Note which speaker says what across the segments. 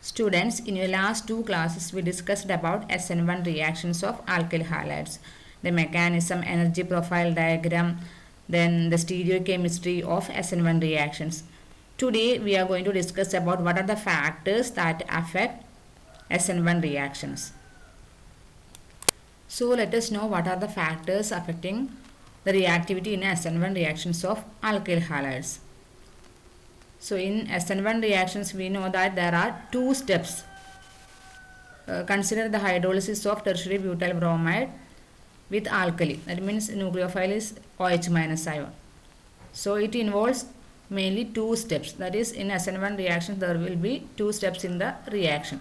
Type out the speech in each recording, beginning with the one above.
Speaker 1: Students, in your last two classes, we discussed about SN1 reactions of alkyl halides, the mechanism, energy profile diagram, then the stereochemistry of SN1 reactions. Today, we are going to discuss about what are the factors that affect SN1 reactions. So, let us know what are the factors affecting the reactivity in SN1 reactions of alkyl halides. So in SN1 reactions, we know that there are two steps. Consider the hydrolysis of tertiary butyl bromide with alkali. That means nucleophile is OH minus ion. So it involves mainly two steps. That is, in SN1 reaction, there will be two steps in the reaction.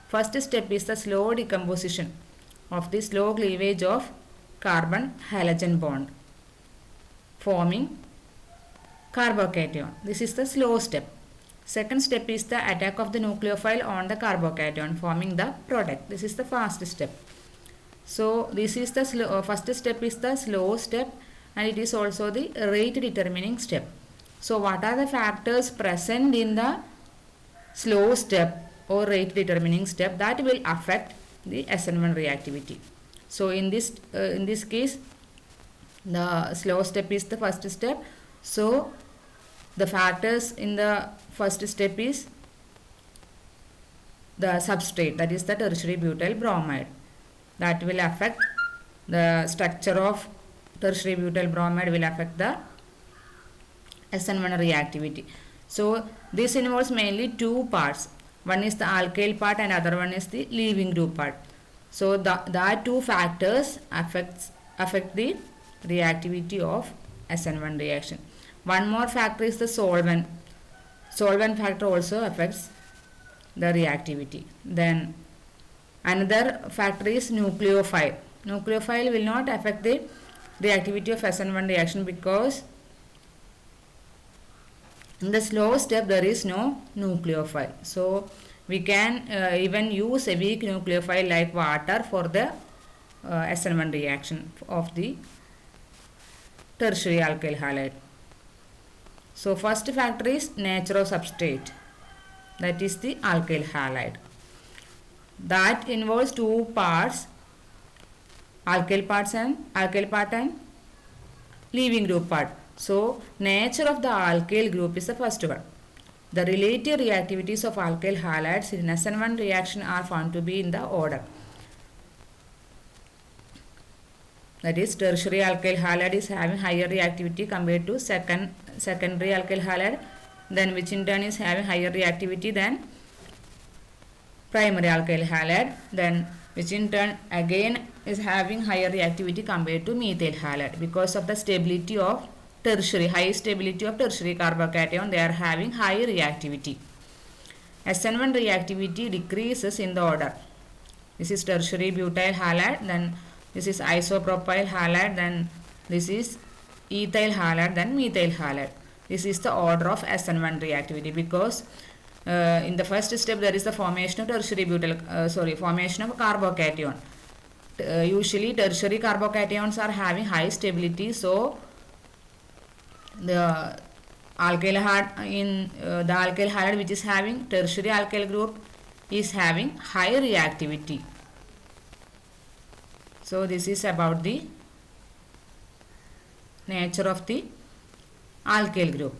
Speaker 1: First step is the slow decomposition of the slow cleavage of carbon halogen bond, forming carbocation. This is the slow step. Second step is the attack of the nucleophile on the carbocation, forming the product. This is the fast step. So this is the first step is the slow step, and it is also the rate determining step. So what are the factors present in the slow step or rate determining step that will affect the SN1 reactivity? So in this case, the slow step is the first step. So the factors in the first step is the substrate, that is the tertiary butyl bromide, that will affect the structure of tertiary butyl bromide, will affect the SN1 reactivity. So this involves mainly two parts. One is the alkyl part and other one is the leaving group part. So that two factors affect the reactivity of SN1 reaction. One more factor is the solvent. Solvent factor also affects the reactivity. Then another factor is nucleophile. Nucleophile will not affect the reactivity of SN1 reaction because in the slow step there is no nucleophile. So we can even use a weak nucleophile like water for the SN1 reaction of the tertiary alkyl halide. So first factor is nature of substrate, that is the alkyl halide. That involves two parts, alkyl part and leaving group part. So nature of the alkyl group is the first one. The relative reactivities of alkyl halides in SN1 reaction are found to be in the order. That is, tertiary alkyl halide is having higher reactivity compared to secondary alkyl halide, then which in turn is having higher reactivity than primary alkyl halide, then which in turn again is having higher reactivity compared to methyl halide because of the stability of high stability of tertiary carbocation. They are having high reactivity. SN1 reactivity decreases in the order. This is tertiary butyl halide, then this is isopropyl halide, then this is ethyl halide, then methyl halide. This is the order of SN1 reactivity because in the first step there is the formation of formation of carbocation. Usually tertiary carbocations are having high stability, so the alkyl halide which is having tertiary alkyl group is having high reactivity. So this is about the nature of the alkyl group.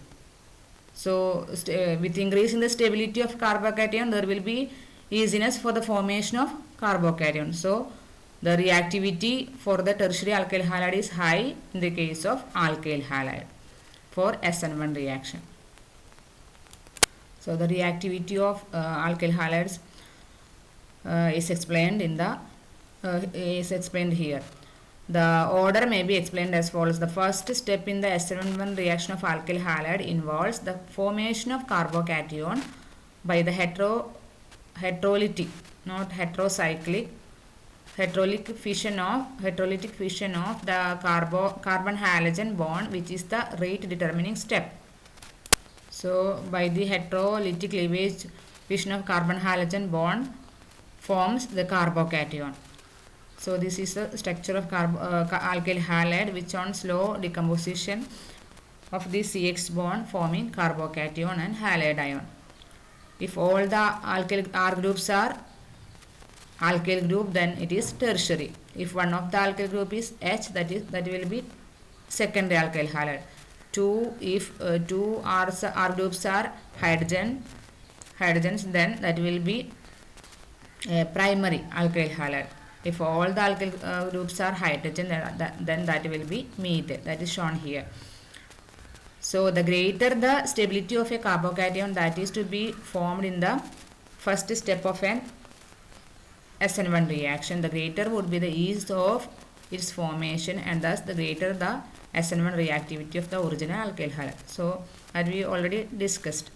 Speaker 1: So with increasing the stability of carbocation, there will be easiness for the formation of carbocation. So the reactivity for the tertiary alkyl halide is high in the case of alkyl halide for SN1 reaction. So the reactivity of alkyl halides is explained here. The order may be explained as follows. The first step in the SN1 reaction of alkyl halide involves the formation of carbocation by the heterolytic, not heterocyclic, heterolytic fission of the carbon halogen bond, which is the rate determining step. So by the heterolytic cleavage, fission of carbon halogen bond forms the carbocation. So this is the structure of alkyl halide, which on slow decomposition of the CX bond forming carbocation and halide ion. If all the alkyl R groups are alkyl group, then it is tertiary. If one of the alkyl group is H, that will be secondary alkyl halide. If two R groups are hydrogens, then that will be primary alkyl halide. If all the alkyl groups are hydrogen, then that will be methyl. That is shown here. So the greater the stability of a carbocation that is to be formed in the first step of an SN1 reaction, the greater would be the ease of its formation, and thus the greater the SN1 reactivity of the original alkyl halide. So that we already discussed.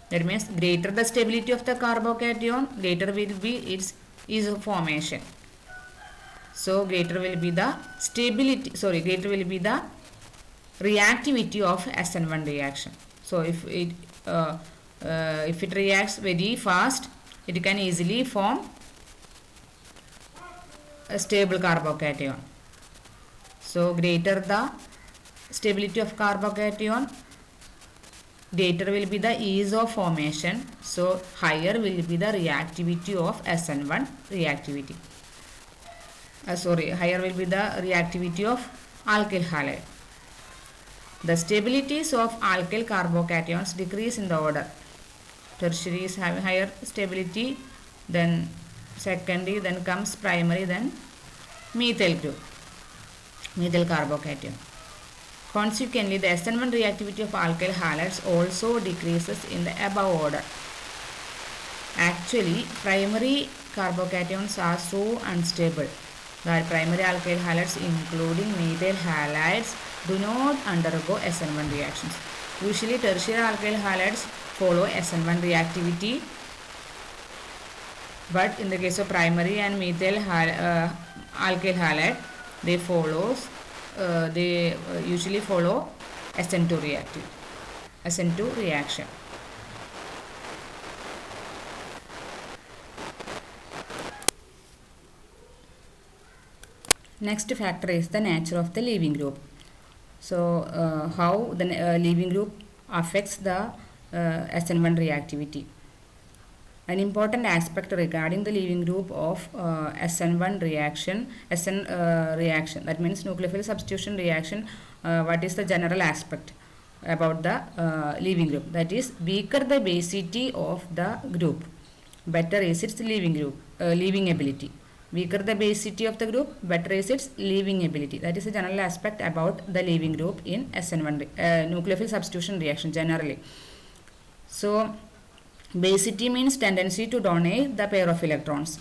Speaker 1: That means greater the stability of the carbocation, greater will be its ease of formation. So greater will be the reactivity of SN1 reaction. So if it reacts very fast, it can easily form a stable carbocation. So greater the stability of carbocation, greater will be the ease of formation. So higher will be the reactivity of SN1 reactivity. Higher will be the reactivity of alkyl halide. The stabilities of alkyl carbocations decrease in the order. Tertiary is having higher stability, then secondary, then comes primary, then methyl group, methyl carbocation. Consequently, the SN1 reactivity of alkyl halides also decreases in the above order. Actually, primary carbocations are so unstable that primary alkyl halides, including methyl halides, do not undergo SN1 reactions. Usually, tertiary alkyl halides follow SN1 reactivity, but in the case of primary and methyl alkyl halide, they usually follow SN2 reaction. Next factor is the nature of the leaving group. So how the leaving group affects the SN1 reactivity. An important aspect regarding the leaving group of SN1 reaction, that means nucleophile substitution reaction. What is the general aspect about the leaving group? That is, weaker the basicity of the group, better is its leaving ability. Weaker the basicity of the group, better is its leaving ability. That is a general aspect about the leaving group in SN1 nucleophile substitution reaction generally. So basicity means tendency to donate the pair of electrons.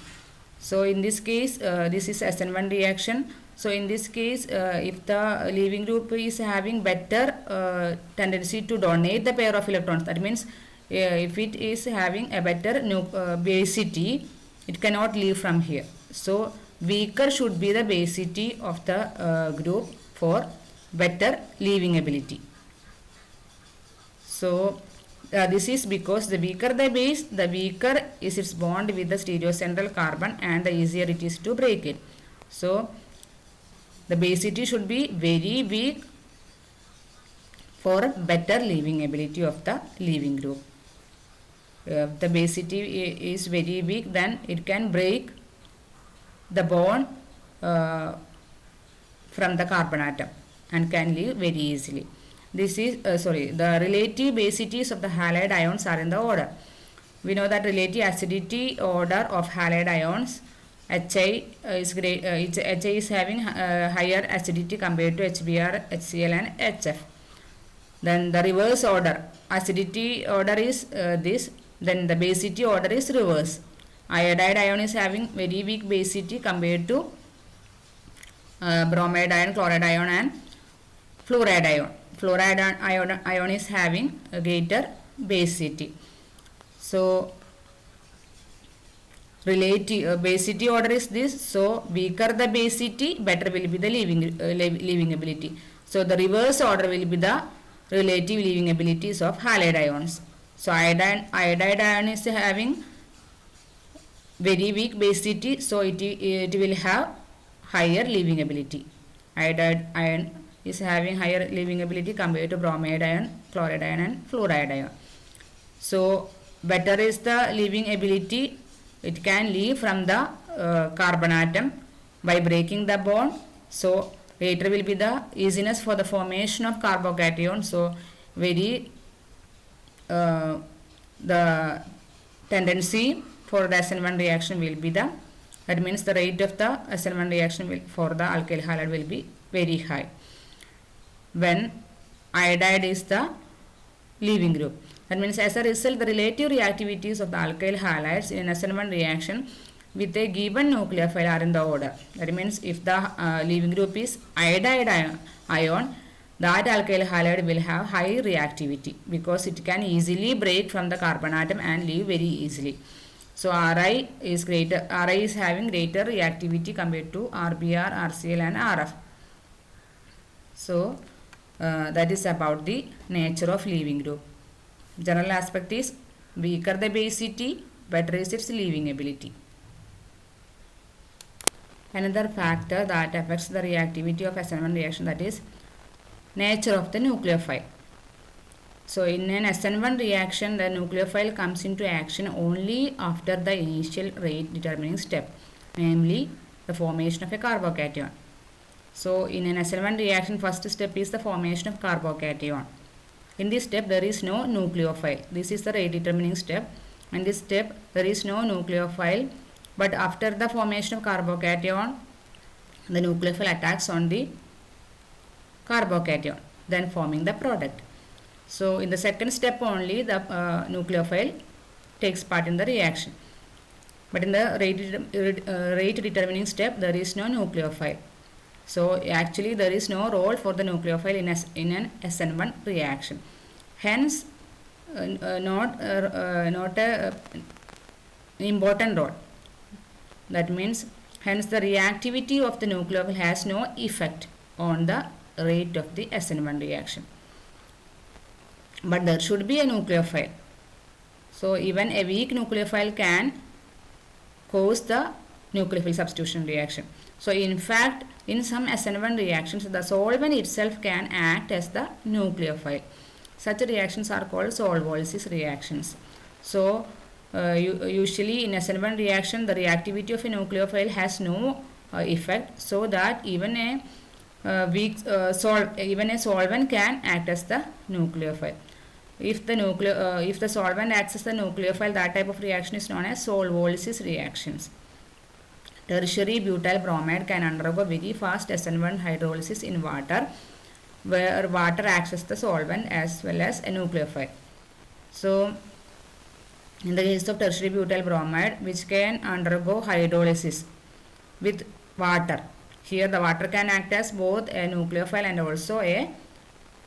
Speaker 1: So in this case, this is SN1 reaction. So in this case, if the leaving group is having better tendency to donate the pair of electrons, that means if it is having a better basicity, it cannot leave from here. So weaker should be the basicity of the group for better leaving ability. So this is because the weaker the base, the weaker is its bond with the stereocentral carbon and the easier it is to break it. So the basicity should be very weak for better leaving ability of the leaving group. If the basicity is very weak, then it can break the bond from the carbon atom and can leave very easily. This is the relative basities of the halide ions are in the order. We know that relative acidity order of halide ions, HI is great. HI is having higher acidity compared to HBr, HCl, and HF. Then the reverse order, acidity order is this. Then the basicity order is reverse. Iodide ion is having very weak basicity compared to bromide ion, chloride ion, and fluoride ion. Fluoride ion is having a greater basicity. So relative basicity order is this. So weaker the basicity, better will be the leaving ability. So the reverse order will be the relative leaving abilities of halide ions. So iodide ion is having very weak basicity, so it will have higher leaving ability. Iodide ion is having higher leaving ability compared to bromide ion, chloride ion, and fluoride ion. So better is the leaving ability. It can leave from the carbon atom by breaking the bond. So later will be the easiness for the formation of carbocation. So very the tendency for the SN1 reaction will be the, that means the rate of the SN1 reaction will, for the alkyl halide will be very high when iodide is the leaving group. That means as a result the relative reactivities of the alkyl halides in an SN1 reaction with a given nucleophile are in the order. That means if the leaving group is iodide ion, that alkyl halide will have high reactivity because it can easily break from the carbon atom and leave very easily. So Ri is greater, Ri is having greater reactivity compared to RBr, RCl and RF. So that is about the nature of leaving group. General aspect is weaker the basicity, better is its leaving ability. Another factor that affects the reactivity of SN1 reaction, that is nature of the nucleophile. So in an SN1 reaction, the nucleophile comes into action only after the initial rate determining step, namely the formation of a carbocation. So in an SN1 reaction, first step is the formation of carbocation. In this step there is no nucleophile. This is the rate determining step. In this step there is no nucleophile, but after the formation of carbocation, the nucleophile attacks on the carbocation, then forming the product. So in the second step only the nucleophile takes part in the reaction. But in the rate determining step there is no nucleophile. So actually there is no role for the nucleophile in an SN1 reaction. Hence not a important role. That means hence the reactivity of the nucleophile has no effect on the rate of the SN1 reaction. But there should be a nucleophile. So even a weak nucleophile can cause the nucleophile substitution reaction. So in fact in some SN1 reactions the solvent itself can act as the nucleophile. Such reactions are called solvolysis reactions. So usually in SN1 reaction the reactivity of a nucleophile has no effect, so that even a solvent can act as the nucleophile. If the solvent acts as the nucleophile, that type of reaction is known as solvolysis reactions. Tertiary butyl bromide can undergo very fast SN1 hydrolysis in water, where water acts as the solvent as well as a nucleophile. So in the case of tertiary butyl bromide, which can undergo hydrolysis with water, here the water can act as both a nucleophile and also a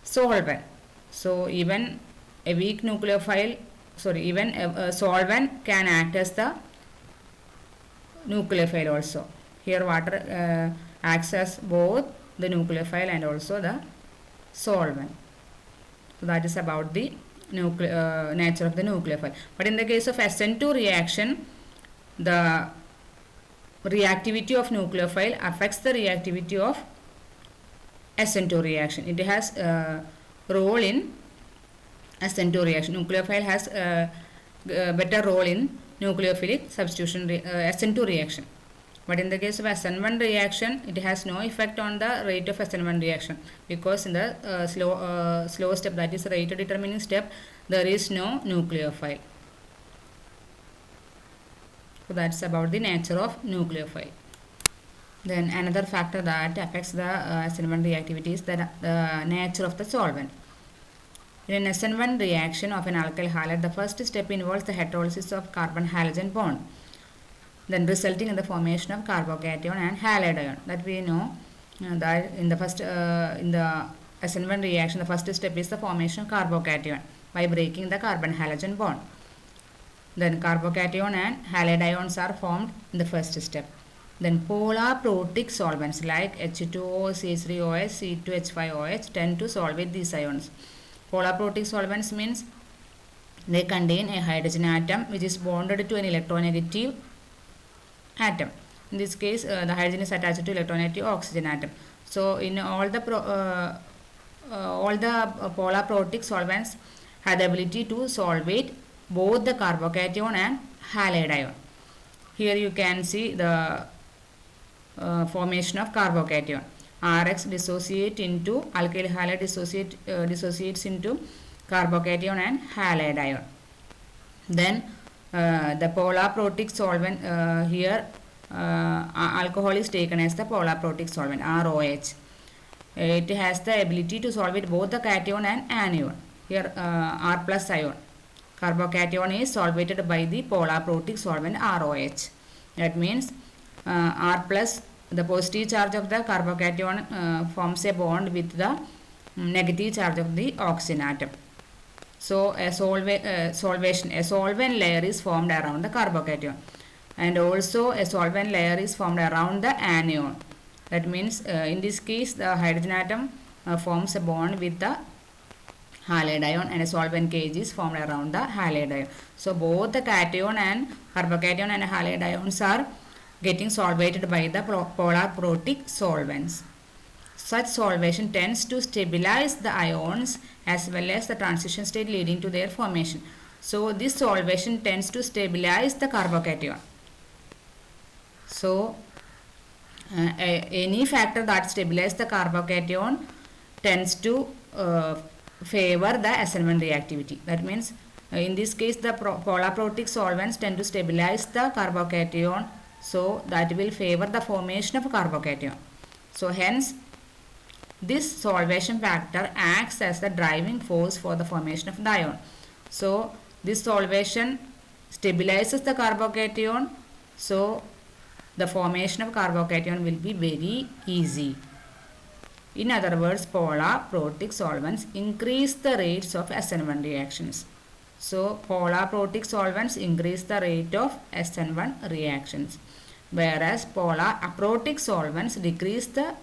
Speaker 1: solvent. So even a weak nucleophile, even a solvent can act as the nucleophile also. Here water acts as both the nucleophile and also the solvent. So that is about the nature of the nucleophile. But in the case of SN2 reaction, the reactivity of nucleophile affects the reactivity of SN2 reaction. It has a role in SN2 reaction. Nucleophile has a better role in nucleophilic substitution SN2 reaction. But in the case of SN1 reaction, it has no effect on the rate of SN1 reaction, because in the slow step, that is the rate determining step, there is no nucleophile. So that's about the nature of nucleophile. Then another factor that affects the SN1 reactivity is the nature of the solvent. In an SN1 reaction of an alkyl halide, the first step involves the heterolysis of carbon-halogen bond, then resulting in the formation of carbocation and halide ion. That we know that in the SN1 reaction, the first step is the formation of carbocation by breaking the carbon-halogen bond. Then carbocation and halide ions are formed in the first step. Then polar protic solvents like H2O, C3OH, C2H5OH tend to solvate these ions. Polar protic solvents means they contain a hydrogen atom which is bonded to an electronegative atom. In this case, the hydrogen is attached to electronegative oxygen atom. So in all the polar protic solvents have the ability to solvate both the carbocation and halide ion. Here you can see the formation of carbocation. Rx dissociate into alkyl halide dissociates into carbocation and halide ion. Then the polar protic solvent here alcohol is taken as the polar protic solvent ROH. It has the ability to solve with both the cation and anion. Here R plus ion. Carbocation is solvated by the polar protic solvent ROH. That means R plus, the positive charge of the carbocation forms a bond with the negative charge of the oxygen atom. So a solvent layer is formed around the carbocation, and also a solvent layer is formed around the anion. That means in this case the hydrogen atom forms a bond with the halide ion, and a solvent cage is formed around the halide ion. So both the cation and carbocation and halide ions are getting solvated by the polar protic solvents. Such solvation tends to stabilize the ions as well as the transition state leading to their formation. So this solvation tends to stabilize the carbocation. So any factor that stabilizes the carbocation tends to favor the SN1 reactivity. That means in this case the polar protic solvents tend to stabilize the carbocation, so that will favor the formation of carbocation. So hence this solvation factor acts as the driving force for the formation of the ion. So this solvation stabilizes the carbocation, so the formation of carbocation will be very easy. In other words, polar protic solvents increase the rates of SN1 reactions. So polar protic solvents increase the rate of SN1 reactions, whereas polar aprotic solvents decrease the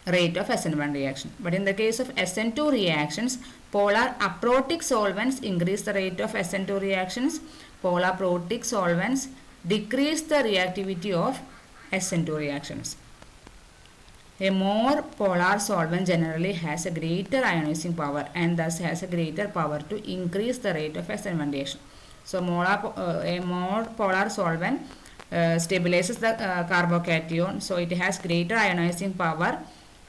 Speaker 1: rate of SN1 reaction. But in the case of SN2 reactions, polar aprotic solvents increase the rate of SN2 reactions. Polar protic solvents decrease the reactivity of SN2 reactions. A more polar solvent generally has a greater ionizing power and thus has a greater power to increase the rate of SN1 reaction. So a more polar solvent stabilizes the carbocation, so it has greater ionizing power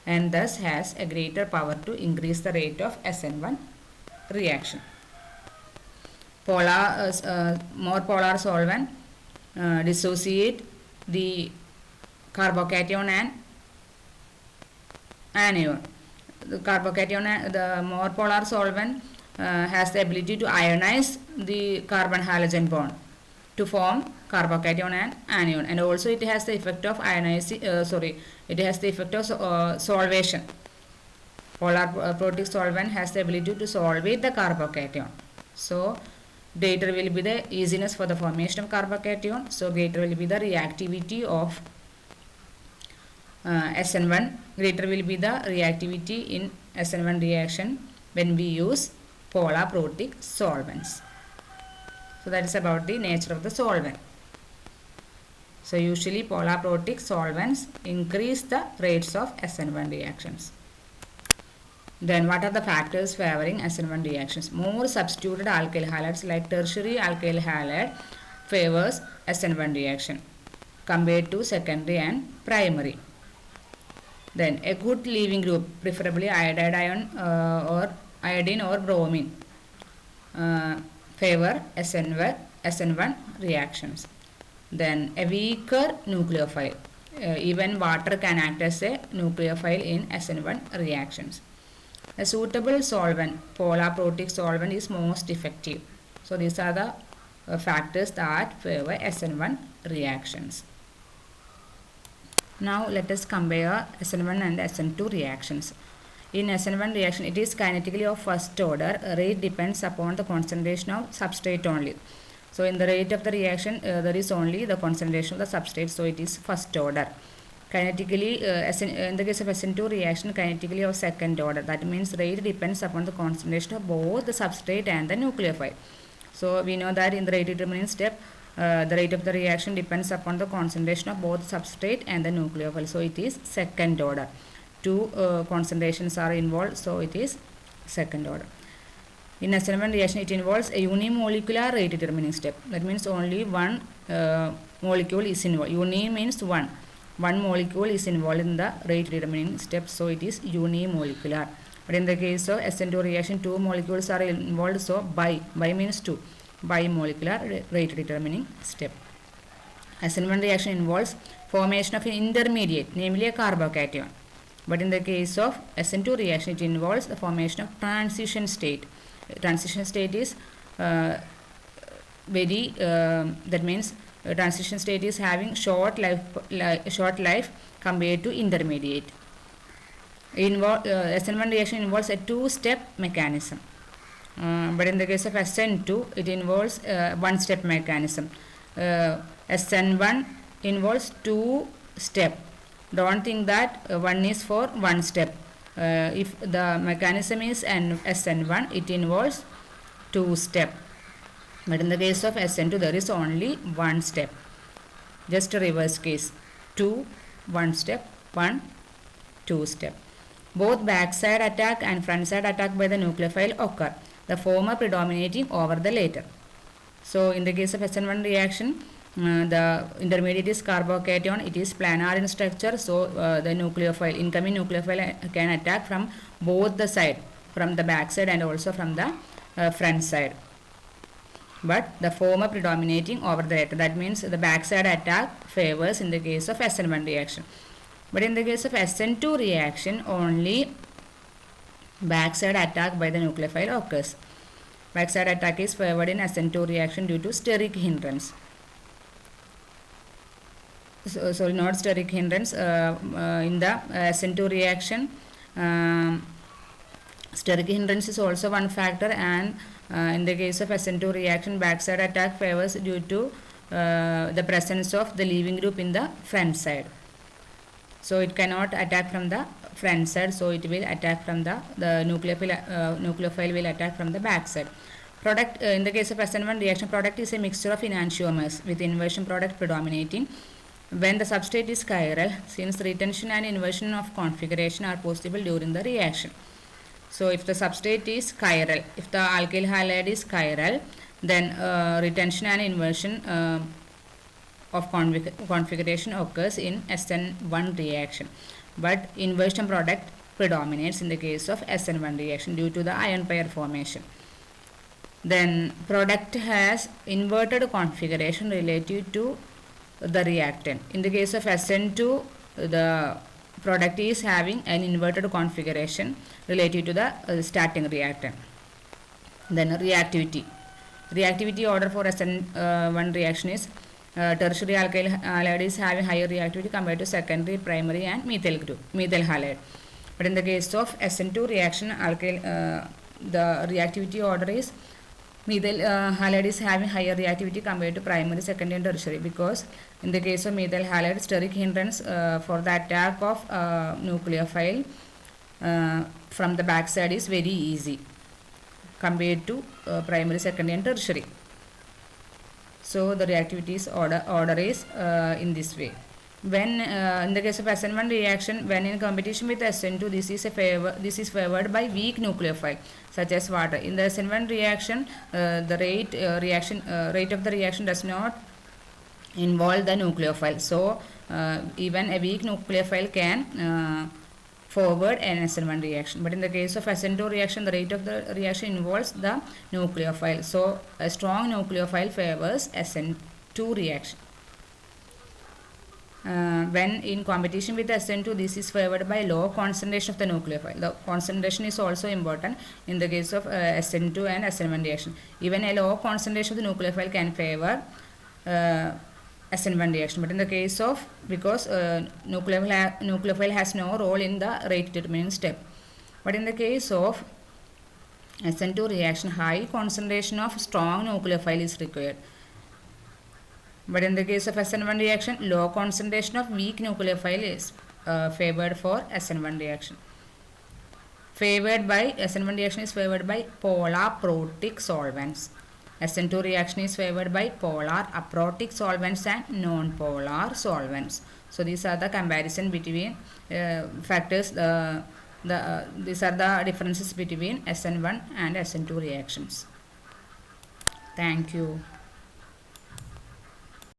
Speaker 1: and thus has a greater power to increase the rate of SN1 reaction. More polar solvent dissociate the carbocation and anion. The carbocation, the more polar solvent has the ability to ionize the carbon halogen bond to form carbocation and anion, and also it has the effect of it has the effect of solvation. Polar protic solvent has the ability to solvate the carbocation. So greater will be the easiness for the formation of carbocation. So greater will be the reactivity of SN1. Greater will be the reactivity in SN1 reaction when we use polar protic solvents. So that is about the nature of the solvent. So usually polar protic solvents increase the rates of SN1 reactions. Then what are the factors favoring SN1 reactions? More substituted alkyl halides like tertiary alkyl halide favors SN1 reaction compared to secondary and primary. Then a good leaving group, preferably iodide or iodine or bromine, favor SN1 reactions. Then a weaker nucleophile. Even water can act as a nucleophile in SN1 reactions. A suitable solvent, polar protic solvent, is most effective. So these are the factors that favor SN1 reactions. Now let us compare SN1 and SN2 reactions. In SN1 reaction, it is kinetically of first order. Rate depends upon the concentration of substrate only. So in the rate of the reaction, there is only the concentration of the substrate, so it is first order. Kinetically, in the case of SN2 reaction, kinetically of second order. That means rate depends upon the concentration of both the substrate and the nucleophile. So we know that in the rate determining step, the rate of the reaction depends upon the concentration of both substrate and the nucleophile. So it is second order. Two concentrations are involved, so it is second order. In SN1 reaction, it involves a unimolecular rate determining step. That means only one molecule is involved. Uni means one. One molecule is involved in the rate determining step, so it is unimolecular. But in the case of SN2 reaction, two molecules are involved, so bi means two. Bimolecular rate determining step. SN1 reaction involves formation of an intermediate, namely a carbocation. But in the case of SN2 reaction, it involves the formation of transition state. Transition state is that means transition state is having short life compared to intermediate. SN1 reaction involves a two-step mechanism. But in the case of SN2, it involves one-step mechanism. SN1 involves two-step. Don't think that one is for one step. If the mechanism is SN1, it involves two-step. But in the case of SN2, there is only one step. Just a reverse case. 2, 1 step, 1, 2 step. Both backside attack and frontside attack by the nucleophile occur, the former predominating over the later. So in the case of SN1 reaction, the intermediate is carbocation, it is planar in structure, so the incoming nucleophile can attack from both the side, from the back side and also from the front side. But the former predominating over the later, that means the backside attack favors in the case of SN1 reaction. But in the case of SN2 reaction, only backside attack by the nucleophile occurs. Backside attack is favored in SN2 reaction due to steric hindrance. Sorry, not steric hindrance. In the SN2 reaction, steric hindrance is also one factor, and in the case of SN2 reaction, backside attack favors due to the presence of the leaving group in the front side. So it cannot attack from the front side, so it will attack from the nucleophile will attack from the back side. Product in the case of SN1 reaction, product is a mixture of enantiomers with inversion product predominating. When the substrate is chiral, since retention and inversion of configuration are possible during the reaction. So if the substrate is chiral, if the alkyl halide is chiral, then retention and inversion of configuration occurs in SN1 reaction. But inversion product predominates in the case of SN1 reaction due to the ion pair formation. Then product has inverted configuration relative to the reactant. In the case of SN2, the product is having an inverted configuration relative to the starting reactant. Then reactivity. Reactivity order for SN1 reaction is tertiary alkyl halide is having higher reactivity compared to secondary, primary and methyl halide. But in the case of SN2 reaction, the reactivity order is methyl halide is having higher reactivity compared to primary, secondary and tertiary, because in the case of methyl halide, steric hindrance for the attack of nucleophile from the backside is very easy compared to primary, secondary and tertiary. So the reactivity's order is in this way. When in the case of SN1 reaction, when in competition with SN2, this is favored by weak nucleophile such as water. In the SN1 reaction, the rate of the reaction does not involve the nucleophile. So even a weak nucleophile can forward an SN1 reaction. But in the case of SN2 reaction, the rate of the reaction involves the nucleophile. So a strong nucleophile favors SN2 reaction. When in competition with SN2, this is favored by low concentration of the nucleophile. The concentration is also important in the case of SN2 and SN1 reaction. Even a low concentration of the nucleophile can favor SN1 reaction. But in the case of, because nucleophile has no role in the rate determining step. But in the case of SN2 reaction, high concentration of strong nucleophile is required. But in the case of SN1 reaction, low concentration of weak nucleophile is favored for SN1 reaction. SN1 reaction is favored by polar protic solvents. SN2 reaction is favored by polar aprotic solvents and non-polar solvents. So these are the comparison between factors These are the differences between SN1 and SN2 reactions. Thank you.